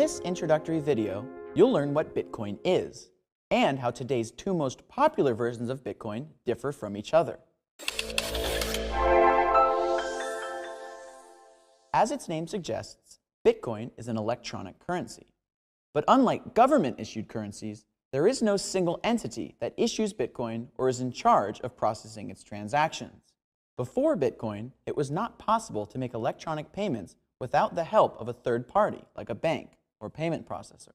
this introductory video, you'll learn what Bitcoin is and how today's two most popular versions of Bitcoin differ from each other. As its name suggests, Bitcoin is an electronic currency. But unlike government-issued currencies, there is no single entity that issues Bitcoin or is in charge of processing its transactions. Before Bitcoin, it was not possible to make electronic payments without the help of a third party, like a bank or payment processor.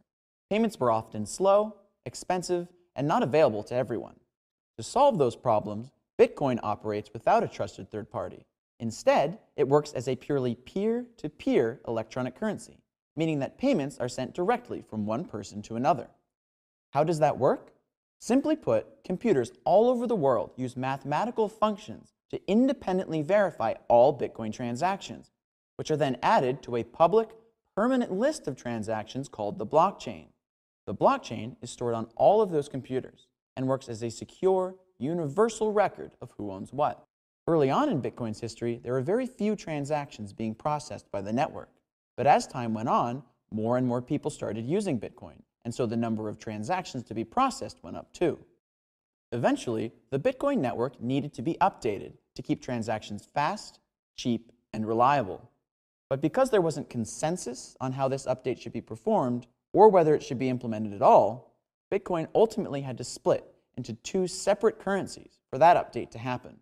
Payments were often slow, expensive, and not available to everyone. To solve those problems, Bitcoin operates without a trusted third party. Instead, it works as a purely peer-to-peer electronic currency, meaning that payments are sent directly from one person to another. How does that work? Simply put, computers all over the world use mathematical functions to independently verify all Bitcoin transactions, which are then added to a public, permanent list of transactions called the blockchain. The blockchain is stored on all of those computers and works as a secure, universal record of who owns what. Early on in Bitcoin's history, there were very few transactions being processed by the network. But as time went on, more and more people started using Bitcoin, and so the number of transactions to be processed went up too. Eventually, the Bitcoin network needed to be updated to keep transactions fast, cheap, and reliable. But because there wasn't consensus on how this update should be performed, or whether it should be implemented at all, Bitcoin ultimately had to split into two separate currencies for that update to happen.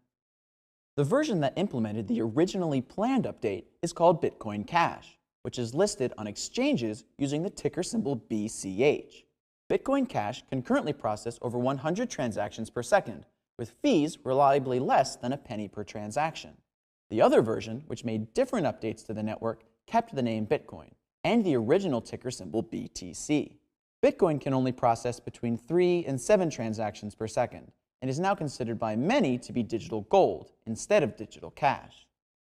The version that implemented the originally planned update is called Bitcoin Cash, which is listed on exchanges using the ticker symbol BCH. Bitcoin Cash can currently process over 100 transactions per second, with fees reliably less than a penny per transaction. The other version, which made different updates to the network, kept the name Bitcoin and the original ticker symbol BTC. Bitcoin can only process between 3 and 7 transactions per second, and is now considered by many to be digital gold instead of digital cash.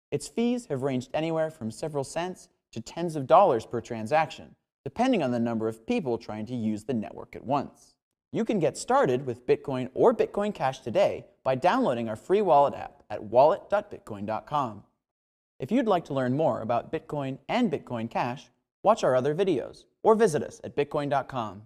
Its fees have ranged anywhere from several cents to tens of dollars per transaction, depending on the number of people trying to use the network at once. You can get started with Bitcoin or Bitcoin Cash today by downloading our free wallet app at wallet.bitcoin.com. If you'd like to learn more about Bitcoin and Bitcoin Cash, watch our other videos or visit us at bitcoin.com.